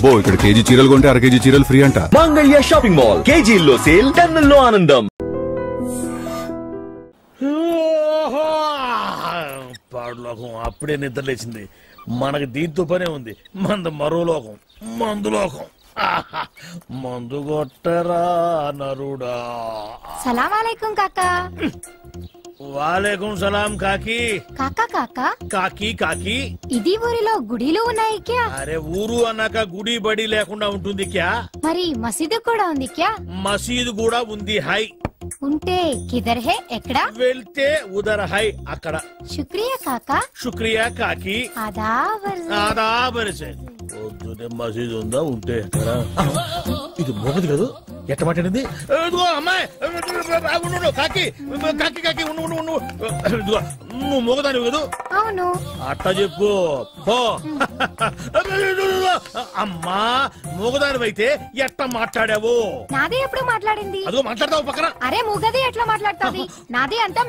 అబ్బో ఇక్కడ కేజీ చీరలు కొంటే అర కేజీ చీరలు ఫ్రీ అంట. మంగళ్య షాపింగ్ మాల్, కేజీల్లో సేల్, టన్నుల్లో ఆనందం. పాడులోకం అప్పుడే నిద్ర లేచింది. మనకి దీంతో పనే ఉంది. మందు మరో లోకం, మందు లోకం. మందు కొట్టరా నరుడా. సలాం అలైకుం కాకా. వాలేకుం సలాం కాకి. కాకా కాకా కాకి కాకి. ఇది ఊరిలో గుడిలు ఉన్నాయి క్యా? అరే ఊరు అన్నాక గుడి బడి లేకుండా ఉంటుంది క్యా? మరి మసీదు కూడా ఉంది క్యా? మసీదు కూడా ఉంది. హై ఉంటే కిదర్ హే ఎక్కడ? వెళ్తే ఉదర్ హై అక్కడ. శుక్రియా కాకా. శుక్రియా కాకి. ఆదాబర్. పొద్దునే మసీదు ఉందా? ఉంటే ఇది మోగదు కదా? ఎట్ట మాట్లాడింది? అమ్మాయి కాకి కాకి కాకి నువ్వు మోగదానివి కదా? అవును. అట్ట చెప్పు. అమ్మా మోగదానివైతే ఎట్ట మాట్లాడావు? నాదే ఎప్పుడు మాట్లాడింది? అదిగో మాట్లాడతావు పక్కన. అరే మూగది ఎట్లా మాట్లాడుతుంది? నాది అంతా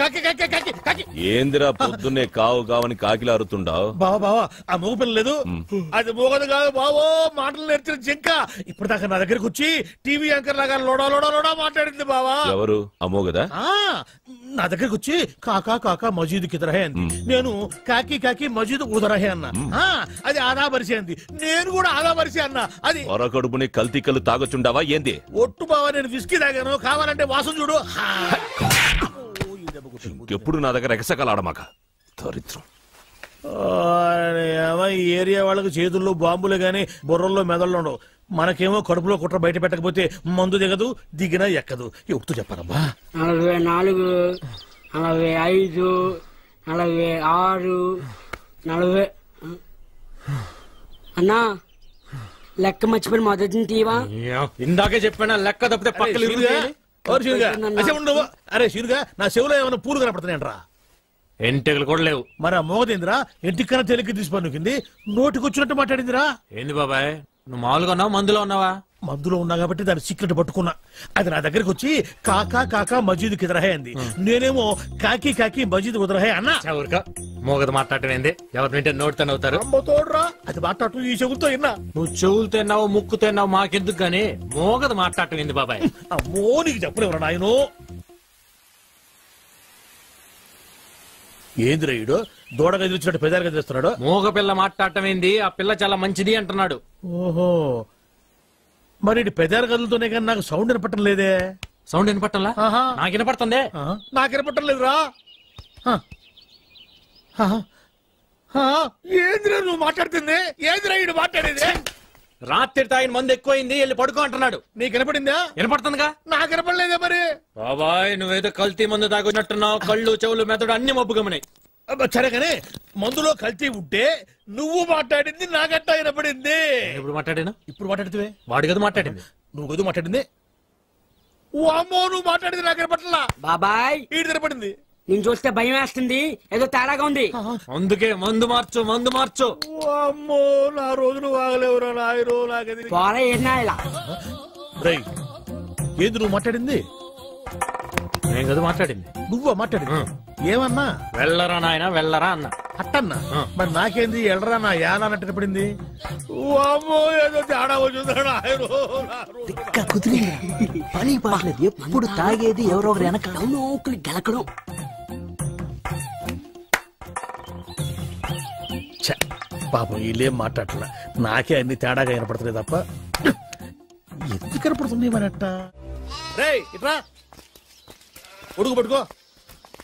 కాకి కాకి కాకి కాకి. ఏందిరా పొద్దున్నే కావు కావని కాకిలా అరుతుండావు? బావా బావా ఆ మోగ పిల్ల లేదు, అది మోగదు కాదు బావో. మాటలు నేర్చిన జింక ఇప్పుడు దాకా నా దగ్గరకు వచ్చి టీవీ యాంకర్ లాగా లోడా లోడా లోడా మాట్లాడింది బావా. ఎవరు అమ్మోగదా? నా దగ్గరకు వచ్చి కాకా కాకా మజీద్ కిదరహే అంది. నేను కాకి కాకి మజీద్ ఉదరహే అన్నా. అది ఆదా పరిచే అంది. నేను కూడా ఆదా పరిచే అన్నా. అది పొరకడుపుని కల్తీ కళ్ళు తాగొచ్చుండావా ఏంది? ఒట్టు బావా నేను విస్కీ తాగాను. కావాలంటే వాసన చూడు. ఎప్పుడు నా దగ్గర ఎగసకలాడమాక దరిద్రం. ఏరియా వాళ్ళకి చేతుల్లో బాంబులే గాని బుర్రల్లో మెదళ్ళు ఉండవు. మనకేమో కడుపులో కుట్ర బయట పెట్టకపోతే మందు దిగదు, దిగినా ఎక్కదు. ఎప్పుడు చెప్పారమ్మా? 44, 45, 46, 40. అన్నా లెక్క మర్చిపోయిన మొదటి తీవా? ఇందాకే చెప్పాను లెక్క తప్పితే పక్కన. అరే షీరుగా నా చెవులో ఏమైనా పూలు కనపడుతున్నాయంట్రా? ఎంటెకలు కూడా లేవు. మరి ఆ మోగదేందిరా? ఎంటికన్నా తేలిక తీసి పన్నుకింది, నోటికి వచ్చినట్టు మాట్లాడిందిరా. ఏంది బాబాయ్ నువ్వు మామూలుగా ఉన్నావా మందులో ఉన్నావా? మందులో ఉన్నా కాబట్టి దాని సీక్రెట్ పట్టుకున్నా. అది నా దగ్గరకు వచ్చి కాకా కాకా మజీద్ కిదరహే అంది. నేనేమో కాకి కాకి మజీద్ ఉదరహే అన్నా. మోగదు మాట్లాడటం ఏంది? ఎవరు వింటే నోటితో అవుతారు. తోడ్రా అది మాట్లాడటం ఈ చెవులతో విన్నా. నువ్వు చెవులతో ఎన్నావు ముక్కుతో ఎన్నావు మాకెందుకు గానీ మోగదు మాట్లాడటం ఏంది బాబాయ్? అమ్మో నీకు చెప్పలేవరా నాయను. ఏంది రైడు దూడగా చూసినట్టు పెదారుగా చేస్తున్నాడు? మోగ పిల్ల మాట్లాడటం ఏంది? ఆ పిల్ల చాలా మంచిది అంటున్నాడు. ఓహో మరి పెదారు గదులతోనే కానీ నాకు సౌండ్ వినపట్టం లేదే. సౌండ్ వినపట్టంలా? నాకు వినపడుతుంది. నాకు వినపట్టం లేదురా. ఏందిరా నువ్వు మాట్లాడుతుంది? ఏందిరా ఈడు మాట్లాడేది? రాత్రి తాగిన మందు ఎక్కువైంది వెళ్ళి పడుకో అంటున్నాడు. నీకు వినపడిందా? వినపడుతుందిగా. నాకు వినపడలేదే మరి. బాబాయ్ నువ్వేదో కల్తీ మందు తాగొచ్చినట్టున్నావు. కళ్ళు చెవులు మెదడు అన్ని మబ్బు గమనాయి. సరే కానీ మందులో కల్తీ ఉంటే నువ్వు మాట్లాడింది నాగట్టా వినపడింది. ఇప్పుడు మాట్లాడినా? ఇప్పుడు మాట్లాడితే వాడు కదా మాట్లాడింది. నువ్వు కదా మాట్లాడింది. ఓ అమ్మో నువ్వు మాట్లాడింది నాకు వినపట్లా. బాబాయ్ ఈడు వినపడింది. నేను చూస్తే భయం వేస్తుంది, ఏదో తేడాగా ఉంది. అందుకే మందు మార్చు మందు మార్చు. అమ్మో నా రోజులు వాగలేవురా నాయనో. నాకది రై ఏంది నువ్వు మాట్లాడింది? నేను కదా మాట్లాడింది. నువ్వా మాట్లాడింది? ఏమన్నా? వెళ్ళరా నాయన వెళ్ళరా అన్న. అట్టన్నా? మరి నాకేంది ఎల్లరా నా యానా అన్నట్టు పడింది. అమ్మో ఏదో తేడా వచ్చిందా పని పాడలేదు. ఎప్పుడు తాగేది ఎవరో ఒకరు వెనక గెలకడం. పాపం వీళ్ళేం మాట్లాడలే. నాకే అన్ని తేడాగా వినపడుతున్నాయి తప్ప ఎందుకు కనపడుతుంది మనట్ట. రే ఇట్రా ఉడుకు పట్టుకో.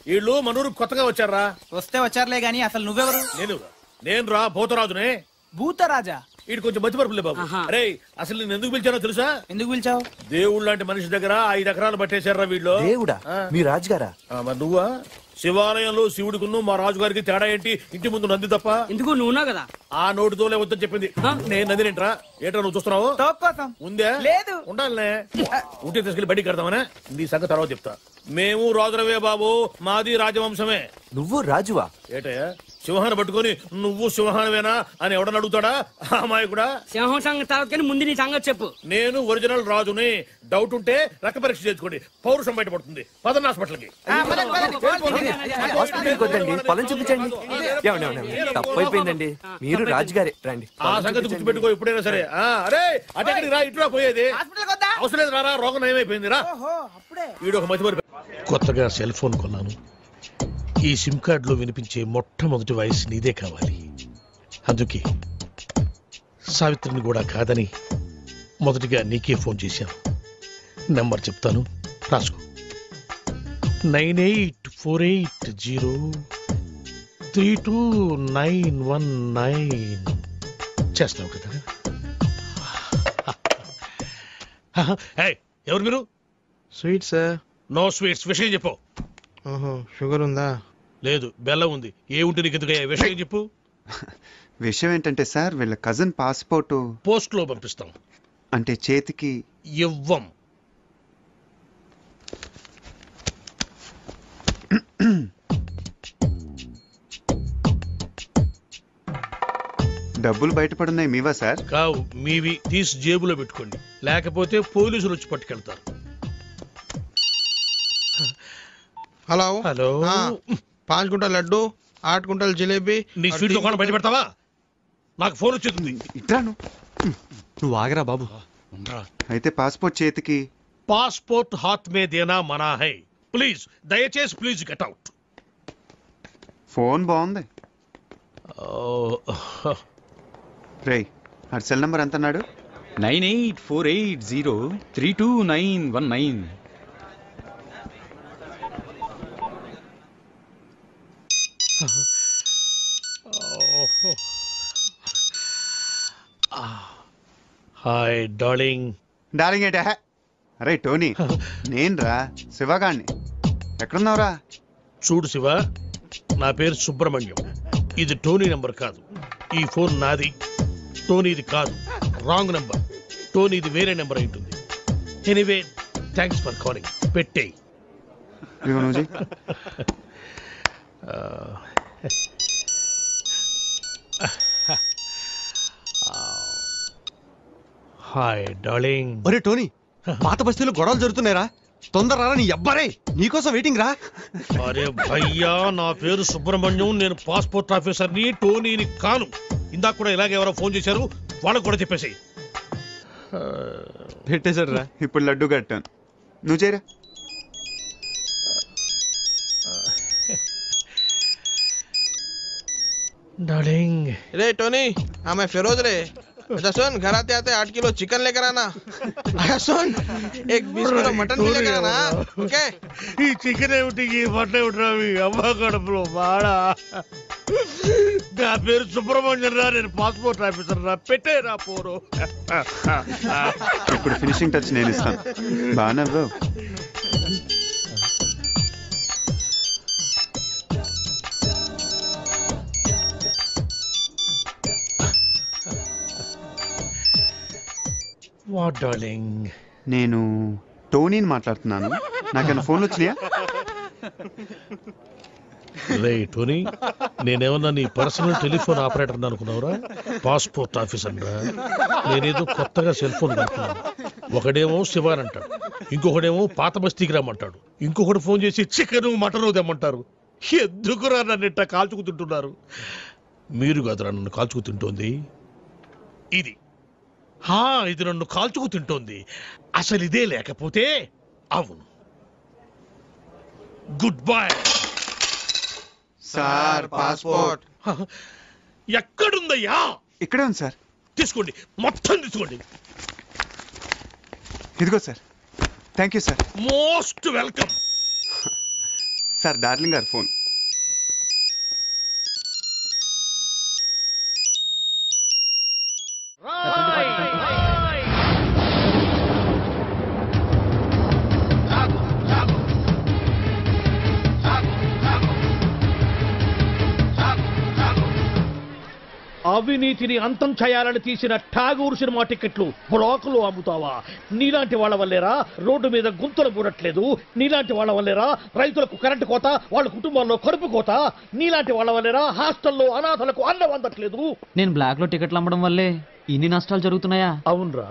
వీళ్ళు మనూరు కొత్తగా వచ్చారా? వస్తే వచ్చారులే గాని అసలు నువ్వెవరు? నేను రా భూతరాజునే. భూతరాజా? వీడు కొంచెం మతిమరుపులే బాబు. అరే అసలు నేను ఎందుకు పిలిచానో తెలుసా? ఎందుకు పిలిచావు? దేవుడు లాంటి మనిషి దగ్గర 5 ఎకరాలు పట్టేశారా వీళ్ళు. దేవుడా? మీ రాజుగారా? మరి నువ్వా? శివాలయంలో శివుడికును మా రాజుగారికి తేడా ఏంటి? ఇంటి ముందు నంది తప్ప. ఎందుకు నువ్వున్నావు కదా? ఆ నోటితోలే వద్దని చెప్పింది. నేను నందినేంట్రా? ఏంట్రా నువ్వు చూస్తున్నావు? ఉందే లేదు ఉండాలనే. ఉంటే తీసుకెళ్లి బడి కడతామనే. నీ సంగతి తర్వాత చెప్తా. మేము రాజులవే బాబు, మాది రాజవంశమే. నువ్వు రాజువా? ఏటయ్యా సింహాన్ని పట్టుకొని నువ్వు సింహానవేనా అని ఎవడని అడుగుతాడా అమాయకుడా? సింహం సంగతి తర్వాత కానీ ముందు నీ సంగతి చెప్పు. నేను ఒరిజినల్ రాజుని. డౌట్ ఉంటే రక్త పరీక్ష చేసుకోండి, పౌరుషం బయటపడుతుంది. పదన్న హాస్పిటల్కి. హాస్పిటల్కి వద్దండి, పొలం చూపించండి. తప్పైపోయిందండి, మీరు రాజుగారే రండి. ఆ సంగతి గుర్తుపెట్టుకో ఎప్పుడైనా సరే. అరే అటెక్కడికి రా, ఇటురా పోయేది. అవసరం లేదు, రారా, రోగం నయమైపోయింది రా. వీడు ఒక మతి మరి. కొత్తగా సెల్ ఫోన్ కొన్నాను. ఈ సిమ్ కార్డులో వినిపించే మొట్టమొదటి వాయిస్ నీదే కావాలి. అందుకే సావిత్రిని కూడా కాదని మొదటిగా నీకే ఫోన్ చేశాను. నెంబర్ చెప్తాను, రాసుకో. 9848032919. చేస్తావు కదా? ఎవరు మీరు? Sweet sir. No sweets. విషయం చెప్పు. షుగర్ ఉందా? లేదు, బెల్లం ఉంది. ఏ ఉంటే నీకు ఎందుకయ్యా? విషయం చెప్పు. విషయం ఏంటంటే సార్, వీళ్ళ కజిన్ పాస్పోర్టు పోస్ట్ లో పంపిస్తాం. అంటే చేతికి ఇవ్వం. డబ్బులు బయటపడున్నాయి మీవా సార్? కావు, మీవి. తీసి జేబులో పెట్టుకోండి, లేకపోతే పోలీసులు వచ్చి పట్టుకెళ్తారు. Hello hello. 5 quintal laddu, 8 quintal jalebi. నీ స్వీట్ దుకాణం బయట పెడతావా? నాకు ఫోన్ వచ్చేస్తుంది. ఇట్రాను. నువ్వు ఆగరా బాబు. అయితే పాస్పోర్ట్ చేతికి. పాస్పోర్ట్ హాత్ మే దేనా మనా హై. ప్లీజ్, దయచేసి ప్లీజ్ గెట్ అవుట్. ఫోన్ బాగుంది. రేయ్, ఆ సెల్ నంబర్ ఎంత అన్నాడు? 9848032919. Hi darling. డార్లింగ్ ఏంటా? అరే టోనీ, నేను రా, శివగాణ్ణి. ఎక్కడున్నావురా? చూడు శివ, నా పేరు సుబ్రహ్మణ్యం. ఇది టోనీ నెంబర్ కాదు. ఈ ఫోన్ నాది, టోనీది కాదు. Wrong number. టోనీది వేరే నెంబర్ అయి ఉంటుంది. Anyway, thanks for calling. పెట్టేయ్. Hi darling. ఒరే టోనీ, పాత బస్తీలో గొడవలు జరుగుతున్నారా? తొందర నీ అబ్బారే, నీకోసం వెయిటింగ్ రా. అరే భయ్యా, నా పేరు సుబ్రహ్మణ్యం. నేను పాస్పోర్ట్ ఆఫీసర్ని, టోనీని కాను. ఇందాక కూడా ఇలాగే ఎవరో ఫోన్ చేశారు, వాళ్ళకు కూడా చెప్పేసి పెట్టేశాడు రా. ఇప్పుడు లడ్డు కట్టాను, నువ్వు చేయరా. डार्लिंग। रे टोनी, हाँ मैं फिरोज रे। अच्छा सुन, घर आते आते 8 किलो चिकन लेकर आना। अच्छा सुन, एक 20 किलो मटन भी लेकर आना। ओके? ఈ చికెన్ ఏమిటి, ఈ మటన్ ఏమిటి రావి? అమ్మ కడుపులో బాడా. నా పేరు సుబ్రహ్మణ్యం రా, నేను పాస్పోర్ట్ ఆఫీసర్ రా. పెట్టేరా పోరు. ఇప్పుడు ఫినిషింగ్ టచ్ నేను ఇస్తాను. బాగా బ్రో. What darling? నేను టోనీని మాట్లాడుతున్నాను. నాకేమైనా ఫోన్లు వచ్చినాయా? రే టోనీ, నేనేమన్నా నీ పర్సనల్ టెలిఫోన్ ఆపరేటర్ అనుకున్నావురా? పాస్పోర్ట్ ఆఫీసర్ రా. నేనేదో కొత్తగా సెల్ ఫోన్ కడుతున్నాను. ఒకడేమో శివాన్ అంటాడు, ఇంకొకడేమో పాత బస్తీకి రమ్మంటాడు, ఇంకొకటి ఫోన్ చేసి చికెన్ మటన్ తెమ్మంటారు. ఎందుకురా నన్ను ఇట్ట కాల్చుకు తింటున్నారు? మీరు కాదురా నన్ను కాల్చుకు తింటోంది, ఇది. ఇది నన్ను కాల్చుకు తింటోంది. అసలు ఇదే లేకపోతే అవును. Good bye sir. పాస్పోర్ట్ ఎక్కడుందయ్యా? ఇక్కడే ఉంది సార్. తీసుకోండి, మొత్తం తీసుకోండి. ఇదిగో sir. Thank you sir. Most welcome sir. Darling గారు ఫోన్. అవినీతిని అంతం చేయాలని తీసిన ఠాగూర్ సినిమా టికెట్లు బ్లాకులో అమ్ముతావా? నీలాంటి వాళ్ళ వల్లేరా రోడ్డు మీద గుంతలు పూడట్లేదు? నీలాంటి వాళ్ళ వల్లేరా రైతులకు కరెంటు కోత, వాళ్ళ కుటుంబాల్లో కడుపు కోత? నీలాంటి వాళ్ళ వల్లేరా హాస్టల్లో అనాథలకు అన్నం అందట్లేదు? నేను బ్లాక్ లో టికెట్లు అమ్మడం వల్లే ఇన్ని నష్టాలు జరుగుతున్నాయా? అవునరా,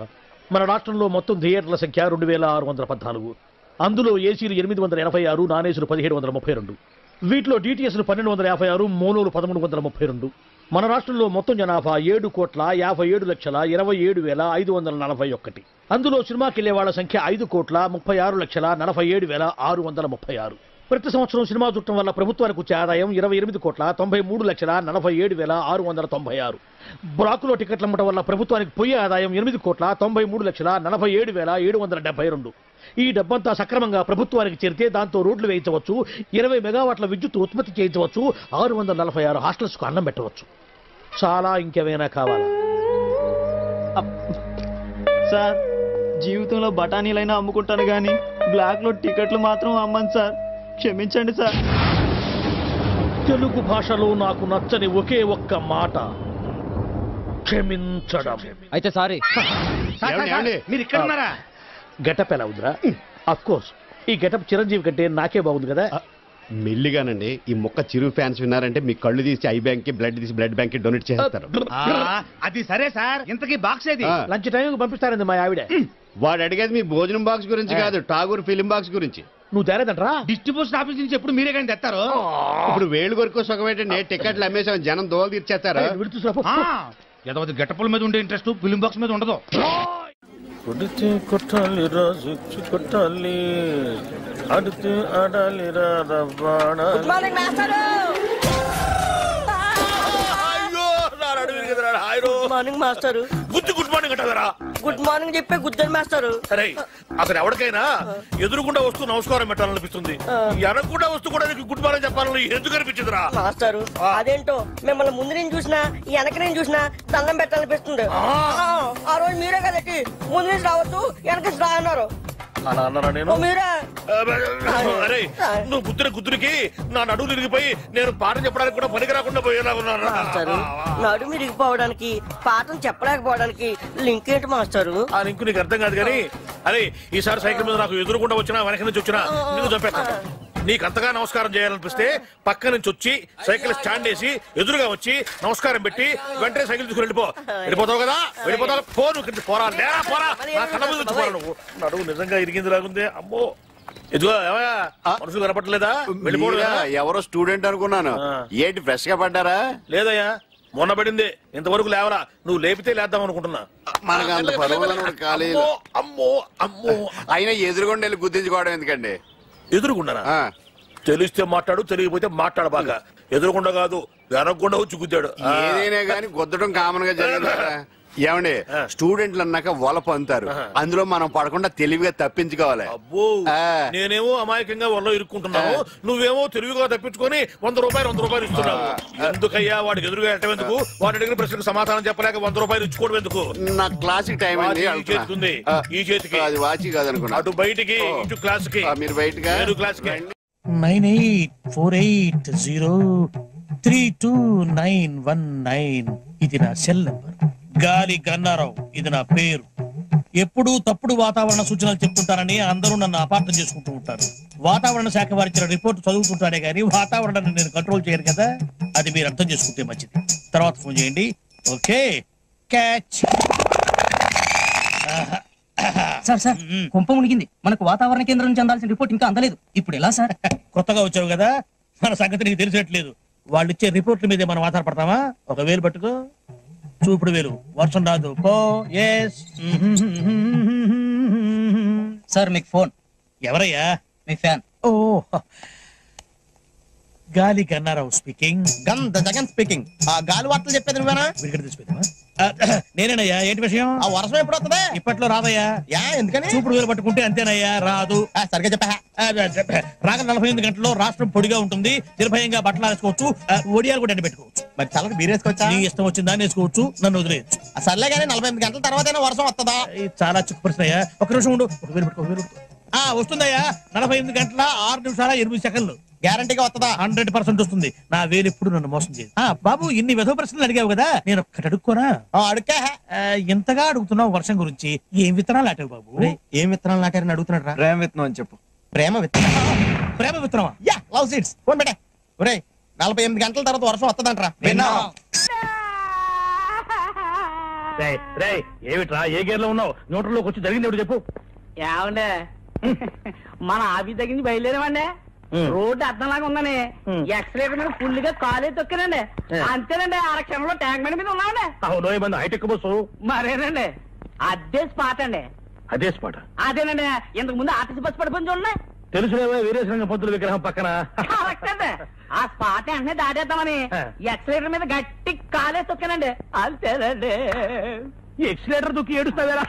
మన రాష్ట్రంలో మొత్తం థియేటర్ల సంఖ్య 2614. అందులో ఏసీలు 886, నాన్ ఏసీలు 1732. వీటిలో డిటిఎస్లు 1256, మోనోలు 1332. మన రాష్ట్రంలో మొత్తం జనాభా 7,27,27,541. అందులో సినిమాకి వెళ్లే వాళ్ళ సంఖ్య 5,36,47,636. ప్రతి సంవత్సరం సినిమా చూడటం వల్ల ప్రభుత్వానికి వచ్చే ఆదాయం 28,93,47,696. బ్లాకులో టికెట్లు అమ్మటం వల్ల ప్రభుత్వానికి పోయే ఆదాయం 8,93,47,772. ఈ డబ్బంతా సక్రమంగా ప్రభుత్వానికి చేరితే దాంతో రోడ్లు వేయించవచ్చు, 20 మెగావాట్ల విద్యుత్ ఉత్పత్తి చేయించవచ్చు, 646 హాస్టల్స్ కు అన్నం పెట్టవచ్చు. చాలా ఇంకేమైనా కావాలా? సార్, జీవితంలో బఠానీలైనా అమ్ముకుంటాను గానీ బ్లాక్ లో టికెట్లు మాత్రం అమ్మను సార్. క్షమించండి సార్. తెలుగు భాషలో నాకు నచ్చని ఒకే ఒక్క మాట క్షమించడం. అయితే సారీ. మీరు ఇక్కడ ఉన్నారా? గెటప్ ఎలా ఉందిరా? అఫ్ కోర్స్ ఈ గెటప్ చిరంజీవి కంటే నాకే బాగుంది కదా. మెల్లిగానండి, ఈ మొక్క చిరు ఫ్యాన్స్ విన్నారంటే మీ కళ్ళు తీసి ఐ బ్యాంక్ కి, బ్లడ్ తీసి బ్లడ్ బ్యాంక్ కి డొనేట్ చేస్తారు. అది సరే సార్, ఇంతకీ బాక్స్ ఏది? లంచ్ టైం పంపిస్తారండి మా ఆవిడ. వాడు అడిగేది మీ భోజనం బాక్స్ గురించి కాదు, ఠాగూర్ ఫిలిం బాక్స్ గురించి. నువ్వు తేలేదంటరా? డిస్ట్రిబ్యూషన్ ఆఫీస్ నుంచి ఎప్పుడు మీరే కానీ తెస్తారు. ఇప్పుడు వేలు కొరకు సుఖం ఏంటంటే టికెట్లు అమ్మేసాం, జనం దోలు తీర్చేస్తారు. ఏదో గెటప్పుల మీద ఉండే ఇంట్రెస్ట్ ఫిలిం బాక్స్ మీద ఉండదు. కొడితే కొట్టాలి రాజు కొట్టాలి, అడితే ఆడాలి రాబాణ. గుడ్ మార్నింగ్ మాస్టారు. గుడ్ మార్నింగ్ అంటారా? గుడ్ మార్నింగ్ చెప్పే గుద్దని మాస్టారు. అరే అసలు ఎవరికైనా ఎదురుకుండా వస్తూ నమస్కారం పెట్టాలనిపిస్తుంది, ఎనకుండా వస్తూ కూడా గుడ్ మార్నింగ్ చెప్పాలని ఎందుకు అనిపించిందిరా మాస్టారు? అదేంటో మిమ్మల్ని ముందు నేను చూసినా వెనక నేను చూసినా దండం పెట్టాలనిపిస్తుంది. ఆ రోజు మీరే కదకి ముందు నుంచి రావచ్చు వెనక నుంచి రా అన్నారు. అలా అన్నారా నేను? మీరే. అరే నువ్వు గుద్దురికి నా నడువు ఇరిగిపోయి నేను పాఠం చెప్పడానికి కూడా పనికి రాకుండా పోయేలాగున్నాను. నడుము ఇరిగిపోవడానికి పాఠం చెప్పలేకపోవడానికి లింక్ ఏంటి మాస్టారు? ఆ లింక్ నీకు అర్థం కాదు కానీ, అరే ఈసారి సైకిల్ మీద నాకు ఎదురుకుండా వచ్చినా వెనక నుంచి వచ్చినా నిన్ను చంపేస్తాను. నీకు అంతగా నమస్కారం చేయాలనిపిస్తే పక్క నుంచి వచ్చి సైకిల్ స్టాండ్ వేసి ఎదురుగా వచ్చి నమస్కారం పెట్టి వెంటనే సైకిల్ తీసుకుని వెళ్ళిపోతావు కదా. వెళ్ళిపోతావు పో, నువ్వు పోరా లేరా పోరా, నా కళ్ళ మీద నుంచి పోరా. నువ్వు నడువు నిజంగా ఇరిగింది లాగుంది. అమ్మో ఇదిగో మనుషులు కనపట్టలేదా? వెళ్ళిపోవడం. ఎవరో స్టూడెంట్ అనుకున్నాను, ఏంటి ఫ్రెష్ గా పడ్డారా? లేదయ్యా, మొన్న పడింది, ఇంతవరకు లేవరా. నువ్వు లేపితే లేద్దాం అనుకుంటున్నా. మనకు అంత పరువులను కాలేదు. అమ్మో అమ్మో, అయినా ఎదురుకుండా వెళ్ళి గుర్తించుకోవడం ఎందుకండి? ఎదురుకున్నానా? తెలిస్తే మాట్లాడు, తెలియకపోతే మాట్లాడు. బాగా ఎదురుకుండా కాదు వెనకుండా వచ్చి గుద్దాడు. ఏదైనా కానీ గుద్దడం కామన్ గా జరిగింది. ఏమండి, స్టూడెంట్లు అన్నాక వలపు అంటారు, అందులో మనం పడకుండా తెలివిగా తప్పించుకోవాలి. అబ్బో, నేనేమో అమాయకంగా వల్ల ఇరుక్కుంటున్నావు, నువ్వేమో తెలివిగా తప్పించుకొని 100 రూపాయలు ఇస్తున్నావు. ఎందుకయ్యా వాడికి ఎదురుగా ఎట్టేందుకు? వాడి అడిగిన ప్రశ్నకు సమాధానం చెప్పలేక 100 రూపాయలు ఇచ్చుకోవడం ఎందుకు? నా క్లాసిక్ టైం చేస్తుంది ఈ చేతికి, అది వాచి కాదనుకున్నా. అటు బయటికి ఇటు క్లాస్ కి. మీరు బయటగా క్లాస్ కి. 9848032919 ఇది నా సెల్ నంబర్. గాలి గన్నారావు ఇది నా పేరు. ఎప్పుడూ తప్పుడు వాతావరణ సూచనలు చెప్తుంటారని అందరూ నన్ను అపార్థం చేసుకుంటూ ఉంటారు. వాతావరణ శాఖ వారిచ్చిన రిపోర్ట్ చదువుతుంటారే గానీ వాతావరణాన్ని నేను కంట్రోల్ చేయను కదా. అది మీరు అర్థం చేసుకుంటే మంచిది. తర్వాత ఫోన్ చేయండి. Okay, catch. సార్ సార్, కొంప మునిగింది. మనకు వాతావరణ కేంద్రం నుంచి అందాల్సిన రిపోర్ట్ ఇంకా అందలేదు. ఇప్పుడు ఎలా సార్? కొత్తగా వచ్చావు కదా, మన సంగతి నీకు తెలిసేట్లేదు. వాళ్ళు ఇచ్చే రిపోర్ట్ల మీదే మనం ఆధారపడతామా? ఒక వేలు పట్టుకో, చూపుడు వేలు. వర్షం రాదు పో. ఎస్ సార్, మీకు ఫోన్. ఎవరయ్యా? మీ ఫ్యాన్. ఓ, గాలి గన్నారావు స్పీకింగ్. జగన్ స్పీకింగ్. ఆ గాలి వార్తలు చెప్పేది నువ్వేనా? విడిగడ తీసిపోతావా? నేనేనయ్యా. ఏంటి విషయం? ఆ వర్షం ఎప్పుడు వస్తుంది? ఇప్పట్లో రాదయ్యా. ఎందుకని? చూపుడు వేలు పట్టుకుంటే అంతేనయ్యా, రాదు. సరిగ్గా చెప్పా. రాగల 48 గంటల్లో రాష్ట్రం పొడిగా ఉంటుంది, నిర్భయంగా బట్టలు వేసుకోవచ్చు, ఒడియాలు కూడా పెట్టుకోవచ్చు. మరి చల్లకి బీరేసుకోవచ్చా? నీ ఇష్టం వచ్చిందా వేసుకోవచ్చు, నన్ను వదిలేయచ్చు. సర్లే కానీ 48 గంటల తర్వాత వర్షం వస్తుందా? చాలా చిక్కు ప్రశ్న అయ్యా. ఒక నిమిషం ఉండు. ఒక వేలు పెట్టుకో. వస్తుందయ్యా. 48 గంటల 6 నిమిషాల 8 సెకండ్లు. గ్యారంటీగా వస్తుందా? 100% వస్తుంది. నా వేలు ఎప్పుడు నన్ను మోసం చేయదు. బాబు ఇన్ని వెధవ ప్రశ్నలు అడిగావు కదా, నేను ఒక్కటి అడుక్కోనా? అడుక్కా. ఇంతగా అడుగుతున్నావు వర్షం గురించి, ఏం విత్తనాలు నాటావు బాబు? ఏం విత్తనాలు నాటారని అడుగుతున్నాడు రా. ప్రేమ విత్తనం అని చెప్పు. ప్రేమ విత్తనం? ప్రేమ విత్తనమా? Yeah, love seeds. ఫోన్ పెట్టే. ఒరే 48 గంటల తర్వాత వర్షం వస్తుందంటరా. ఏమిట్రా ఏ గేర్ లో ఉన్నావు? న్యూట్రల్లోకి వచ్చి జరిగింది ఎవడు చెప్పు. ఏమండే మన ఆఫీస్ దగ్గర నుంచి బయలుదేరామండి. రోడ్డు అర్థంలాగా ఉందని ఎక్సలేటర్ మీద ఫుల్ గా కాలే తొక్కానండి. అంతేనండి, అరక్షణంలో ట్యాంక్ బండి మీద ఉన్నామండి. అవును మంది హైటెక్ బస్సు. మరేనండి అదే స్పాట్ అండి. అదే స్పాట్? అదేనండి, ఇంతకు ముందు ఆర్టీసీ బస్సు పడిపోయింది చూడండి. తెలుసులేవా వీరేశలింగ పంతుల విగ్రహం పక్కన. ఆ స్పాట్ వెంటనే దాటేద్దామని ఎక్సలేటర్ మీద గట్టి కాలే తొక్కానండి. అంతేనండి. ఎక్సిలేటర్ దుక్కి ఏడుస్తావేరా?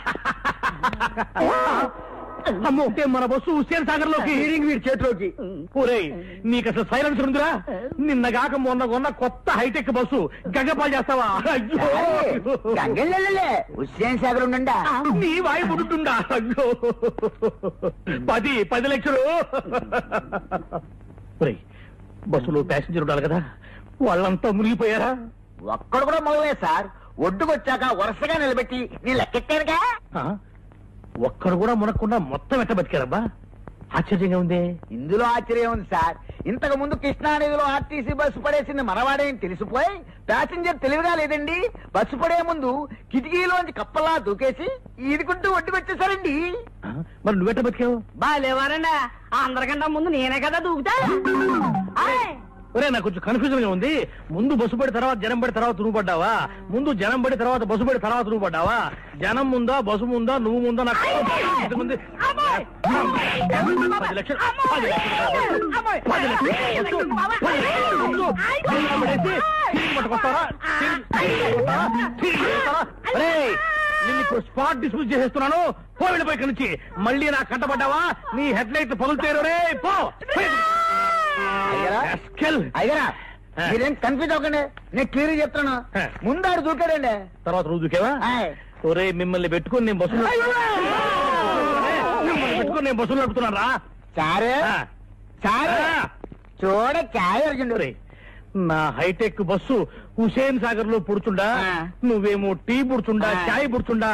అమ్మో, మన బస్సు హుస్సేన్ సాగర్ లోకి, వీడి చేతిలోకి. ఒరేయ్ నీకు అసలు సైలెన్సర్ ఉందిరా? నిన్నగాక మొన్న కొన్న కొత్త హైటెక్ బస్సు గంగపాలు చేస్తావా? హుస్సేన్ సాగర్ ఉండండి. నీ వాయి పుడుతుండా? అయ్యో 10 లక్షలు. ఒరేయ్ బస్సులో ప్యాసింజర్ ఉండాలి కదా, వాళ్ళంతా మునిగిపోయారా? ఒక్కడు కూడా మొదలే సార్. ఒడ్డుకొచ్చాక వరుసగా నిలబెట్టి నీ లెక్కెట్టానుగా. ఒక్కడు కూడా మునక్కుండా మొత్తం ఎట్ట బతికారబ్బా? ఆశ్చర్యంగా ఉంది. ఇందులో ఆశ్చర్యం ఉంది సార్. ఇంతకు ముందు కృష్ణానదిలో ఆర్టీసీ బస్సు పడేసింది మనవాడేని తెలిసిపోయి ప్యాసింజర్ తెలివిగా లేదండి, బస్సు పడే ముందు కిటికీలోంచి కప్పలా దూకేసి ఈదుకుంటూ ఒడ్డుకొచ్చేసారండి. మరి నువ్వెట్ట బతికావు? బాగాలేవారండి, అందరికంటే ముందు నేనే కదా దూకుతా. ఒరే నాకు కొంచెం కన్ఫ్యూజన్ గా ఉంది. ముందు బస్సు పడి తర్వాత జనం పడి తర్వాత నువ్వు పడ్డావా? ముందు జనం పడి తర్వాత బస్సు పడి తర్వాత నువ్వు పడ్డావా? జనం ముందా బస్సు ముందా నువ్వు ముందా? నాకు 10 లక్షలు నిన్ను ఇప్పుడు స్పాట్ డిస్మిస్ చేసేస్తున్నాను. వెళ్ళిపోయి ఇక్కడి నుంచి. మళ్ళీ నాకు కంటపడ్డావా నీ హెడ్ లైట్ పగులుతారు. రే పో. అయ్యరా మీరేం కన్ఫ్యూజ్ అవ్వకండి, నేను క్లియర్ చెప్తాను. ముందాడు దూకాడండి, తర్వాత నువ్వు దూకేవా? ఒరే మిమ్మల్ని పెట్టుకుని నేను బస్సులో నడుపుతున్నాను రా. సారే సారే చూడ చాయ్ అర్జునుడు. నా హైటెక్ బస్సు హుసేన్ సాగర్ లో పుడుచుండా, నువ్వేమో టీ పుడుచుండా, చాయ్ పుడుచుండా.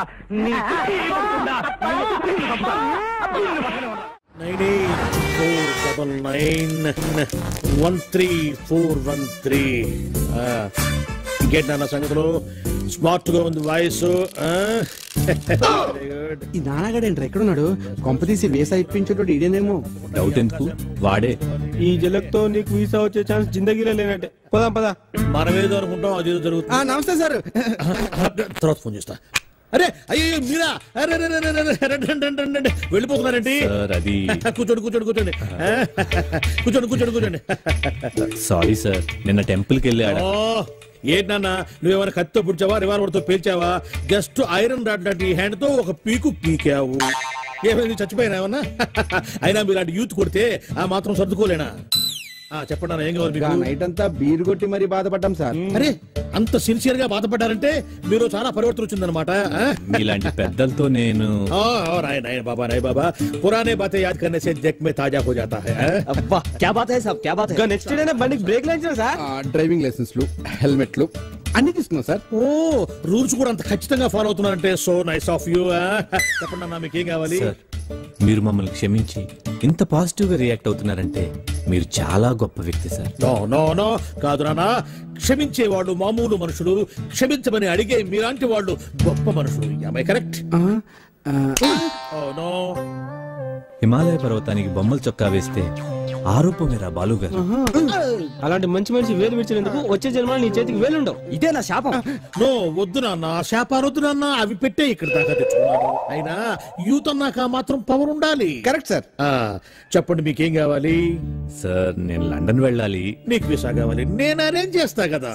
984913 ఇంకేంటి నాన్న సంగతులు? స్మార్ట్ గా ఉంది వాయిస్. ఈ నాన్నగాడేంట్రా ఎక్కడున్నాడు? కొంపతీసి వేసా ఇప్పించేటోడు ఇదేనేమో. డౌట్ ఎందుకు, వాడే. ఈ జలక్తో నీకు వీసా వచ్చే ఛాన్స్ జిందగీలో లేనట్టే. పదాం పదా. మనమేదో అనుకుంటాం, అదేదో జరుగుతుంది. నమస్తే సార్. తర్వాత ఫోన్ చేస్తా. అరే అయ్యో మీరా? వెళ్ళిపోతున్నారండి. కూర్చోండి కూర్చోండి కూర్చోండి కూర్చోండి కూర్చోండి కూర్చోండి. సారీ సార్, నిన్న టెంపుల్ కి వెళ్ళాడు. ఏంటన్నా నువ్వేమైనా కత్తితో పుడిచావా, రివాల్వర్ తో పేల్చావా? జస్ట్ ఐరన్ రాడ్ లాంటి హ్యాండ్ తో ఒక పీకు పీకావు. ఏమైంది, చచ్చిపోయినా ఏమన్నా? అయినా మీరు లాంటి యూత్ కొడితే ఆ మాత్రం సర్దుకోలేనా? చెప్పండి ఏం కావాలి? నైట్ అంతా బీరు కొట్టి మరీ బాధపడ్డాం సార్. అరే అంత సిన్సియర్ గా బాధపడ్డారంటే మీరు చాలా పరివర్తన వచ్చిందనమాట. ఇలాంటి పెద్దలతో నేను బాబా నాయ్ బాబా పురానే బాతే యాద్ కర్నే సే జగ్ మే తాజా హో జాతా హై. అబ్బా క్యా బాత్ హై సాబ్, క్యా బాత్ హై. నెక్స్ట్ డే బండికి బ్రేక్ లైన్స్ సార్, డ్రైవింగ్ లైసెన్స్లు, హెల్మెట్లు అన్ని తీసుకున్నాం సార్. ఓ రూల్స్ కూడా అంత ఖచ్చితంగా ఫాలో అవుతున్నారంటే సో నైస్ ఆఫ్ యూ. చెప్పండి అన్న మీకు ఏం కావాలి? మీరు మమ్మల్ని క్షమించి ఇంత పాజిటివ్ గా రియాక్ట్ అవుతున్నారంటే మీరు చాలా గొప్ప వ్యక్తి సార్. నో నో నో కాదు నాన్న, క్షమించేవాళ్ళు మామూలు మనుషులు, క్షమించమని అడిగే మీలాంటి వాళ్ళు గొప్ప మనుషులు. am I correct? No Himalaya పర్వతానికి బొమ్మల చొక్కా వేస్తే ఆరోపమేరా బాలు గారు. అలాంటి మంచి మనిషి వేలు విడిచినందుకు వచ్చే జన్మలో నీ చేతికి వేలుండవు. ఇదే నా శాపం. నో వద్దు నాన్న, శాపాలు వద్దు నాన్న, అవి పెట్టే ఇక్కడ దాకా తెచ్చుకున్నాను. అయినా యూత్ అన్నాక మాత్రం పవర్ ఉండాలి. Correct sir. చెప్పండి మీకేం కావాలి? సార్ నేను లండన్ వెళ్ళాలి. నీకు వీసా కావాలి, నేను అరేంజ్ చేస్తా కదా.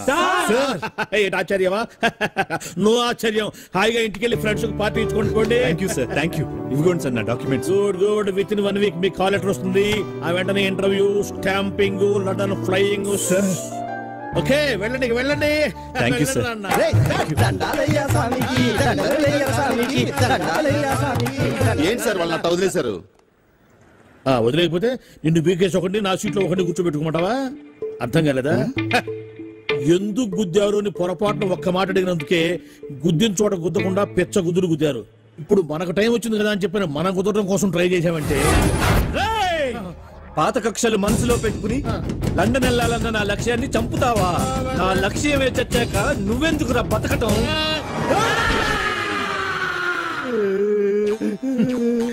ఏంటి ఆశ్చర్యమా? నో ఆశ్చర్యం. హాయిగా ఇంటికి వెళ్ళి ఫ్రెండ్స్ పార్టీ ఇచ్చుకోండి. Thank you sir, thank you. ఇవ్వండి సార్ నా documents. Good good. Within 1 week మీకు కాల్ లెటర్ వస్తుంది. ఆ వెంటనే interview, stamping, London flying. Okay వెళ్ళండి వెళ్ళండి. Thank you sir. ఏంటి సార్ వాళ్ళు వదిలేశారు? వదిలేకపోతే నిన్ను బీకేసి ఒకటి నా సీట్లో ఒకటి కూర్చోబెట్టుకోమంటావా? అర్థం కాలేదా? ఎందుకు గుద్దారు అని పొరపాటున ఒక్క మాట అడిగినందుకే గుద్దిన చోట గుద్దకుండా పెచ్చ గుద్దులు గుద్దారు. ఇప్పుడు మనకు టైం వచ్చింది కదా అని చెప్పిన మన కుదరడం కోసం ట్రై చేశామంటే పాత కక్షలు మనసులో పెట్టుకుని లండన్ వెళ్ళాలన్న నా లక్ష్యాన్ని చంపుతావా? నా లక్ష్యమే చచ్చాక నువ్వెందుకురా బతకటం?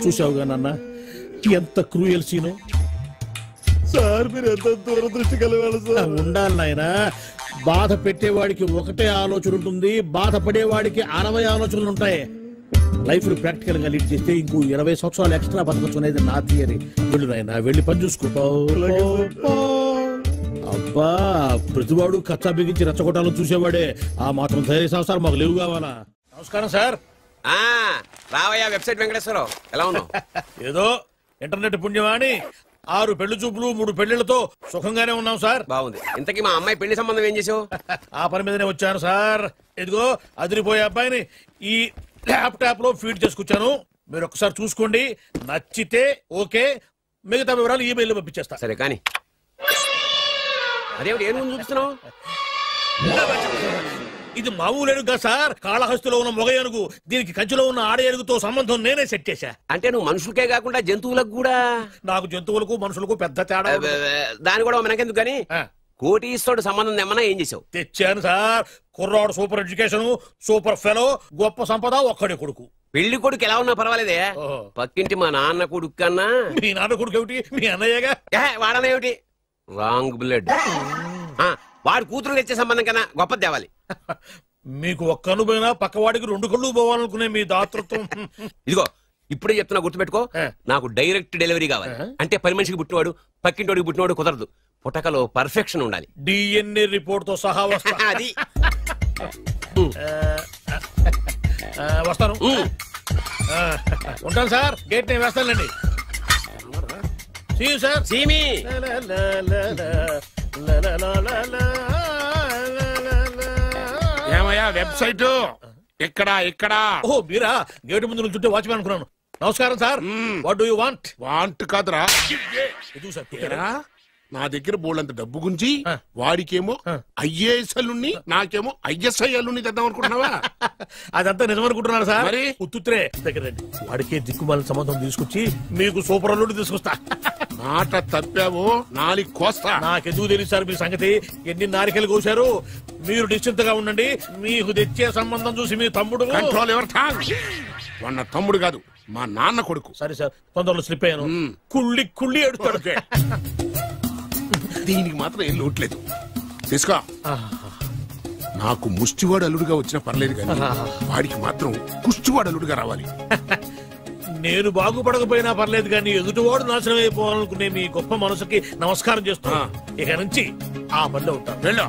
చూసావుగా నాన్న ఎంత క్రూయల్ సీను. సార్ మీరు ఎంత దూరదృష్టి కలగాలి సార్. ఉండాలి నాయన. బాధ పెట్టేవాడికి ఒకటే ఆలోచన ఉంటుంది, బాధపడేవాడికి 60 ఆలోచనలు ఉంటాయి. లైఫ్ ని ప్రాక్టికల్ గా లీడ్ చేస్తే ఇంకో 20 సంవత్సరాలు ఎక్స్ట్రా బతకచ్చు అనేది నా థియరీ. వెళ్ళు నాయన, వెళ్ళి పని చూసుకో. అబ్బా, ప్రతివాడు కచ్చా బిగించి రెచ్చగొట్టాలని చూసేవాడే. ఆ మాత్రం ధైర్య సంవత్సరాలు మాకు లేవు కావాలా? నమస్కారం సార్. రావయ్యా వెబ్సైట్ వెంకటేశ్వరరావు, ఎలా ఉన్నావు? ఏదో ఇంటర్నెట్ పుణ్యమాని 6 పెళ్లి చూపులు 3 పెళ్లిళ్లతో సుఖంగానే ఉన్నాం సార్. బాగుంది. ఇంతకీ మా అమ్మాయి పెళ్లి సంబంధం ఏం చేసావు? ఆ పని మీదనే వచ్చాను సార్. ఇదిగో అదిరిపోయే అబ్బాయిని ఈ ల్యాప్టాప్ లో ఫీడ్ చేసుకొచ్చాను. మీరు ఒకసారి చూసుకోండి, నచ్చితే ఓకే, మిగతా వివరాలు ఈమెయిల్ పంపించేస్తా. సరే కానీ అదేమిటి ఏం చూపిస్తున్నావు? ఇది మామూలు ఏనుగు కదా సార్, కాళహస్తిలో ఉన్న మొగ ఏనుగు. దీనికి కంచిలో ఉన్న ఆడ ఏనుగుతో సంబంధం నేనే సెట్ చేశా. అంటే నువ్వు మనుషులకే కాకుండా జంతువులకు కూడా? నాకు జంతువులకు మనుషులకు పెద్ద తేడా. దాని కూడా మనకెందుకు కానీ కోటీశ్వరుడు సంబంధం ఏమన్నా ఏం చేసావు? తెచ్చాను సార్. కుర్రాడు సూపర్ ఎడ్యుకేషన్, సూపర్ ఫెలో, గొప్ప సంపద, ఒక్కడే కొడుకు. పెళ్లి కొడుకు ఎలా ఉన్నా పర్వాలేదే, పక్కింటి మా నాన్న కొడుకు కన్నా. మీ నాన్న కొడుకు ఏమిటి? మీ అన్నయ్యగా. వాడనేమిటి? Wrong blood. వాడు కూతురు తెచ్చే సంబంధం కన్నా గొప్పది తేవాలి. మీకు ఒక్క కన్ను పోయినా పక్కవాడికి 2 కళ్ళు పోవాలనుకునే మీ దాతృత్వం. ఇదిగో ఇప్పుడే చెప్తున్నా, గుర్తుపెట్టుకో. నాకు డైరెక్ట్ డెలివరీ కావాలి. అంటే పని మనిషికి పుట్టినవాడు పక్కింటోడికి పుట్టినవాడు కుదరదు. పుట్టకలో పర్ఫెక్షన్ ఉండాలి. డిఎన్ఏ రిపోర్ట్ తో సహా వస్తా. అది వస్తాను. ఉంటాను సార్. గేట్ నేను వేస్తానండి. సార్ సీమి ఏమయ్యా వెబ్సైట్ ఇక్కడ ఇక్కడ? ఓ మీరా? గేటు ముందు నుంచుంటే వాచ్మెన్ అనుకున్నాను. నమస్కారం sir. What do you want? Want కాదురా, నా దగ్గర బోళ్ళంత డబ్బు గుంచి వాడికేమో ఐఏఎస్ అల్లుని నాకేమో ఐఎస్ఐ అల్లుని తెద్దాం అనుకుంటున్నావా? అదంతా నిజమనుకుంటున్నాను సార్. మరి ఉత్తుత్రే దగ్గర వాడికే దిక్కుమాలిన సంబంధం తీసుకొచ్చి మీకు సూపర్ అల్లుడు తీసుకొస్తా. మాట తప్పావో నాలుగు కోస్తా. నాకెందుకు తెలియదు సార్ మీ సంగతి. ఎన్ని నారికలు కోశారు. మీరు నిశ్చింతగా ఉండండి. మీకు తెచ్చే సంబంధం చూసి మీ తమ్ముడు. Control your tongue. వాడు తమ్ముడు కాదు, మా నాన్న కొడుకు. సరే సార్, తొందరలో స్లిప్ అయ్యాను. కుళ్ళి కుళ్ళి ఎడుతాడు. దీనికి మాత్రం ఏం లోట్లేదు. తీసుకో. నాకు ముష్టివాడు అల్లుడుగా వచ్చినా పర్లేదు కానీ వాడికి మాత్రం కుష్టివాడు అల్లుడుగా రావాలి. నేను బాగుపడకపోయినా పర్లేదు కానీ ఎదుటివాడు నాశనం అయిపోవాలనుకునే మీ గొప్ప మనసుకి నమస్కారం చేస్తున్నా. ఇక నుంచి ఆ పనిలో ఉంటాను. వెళ్ళు.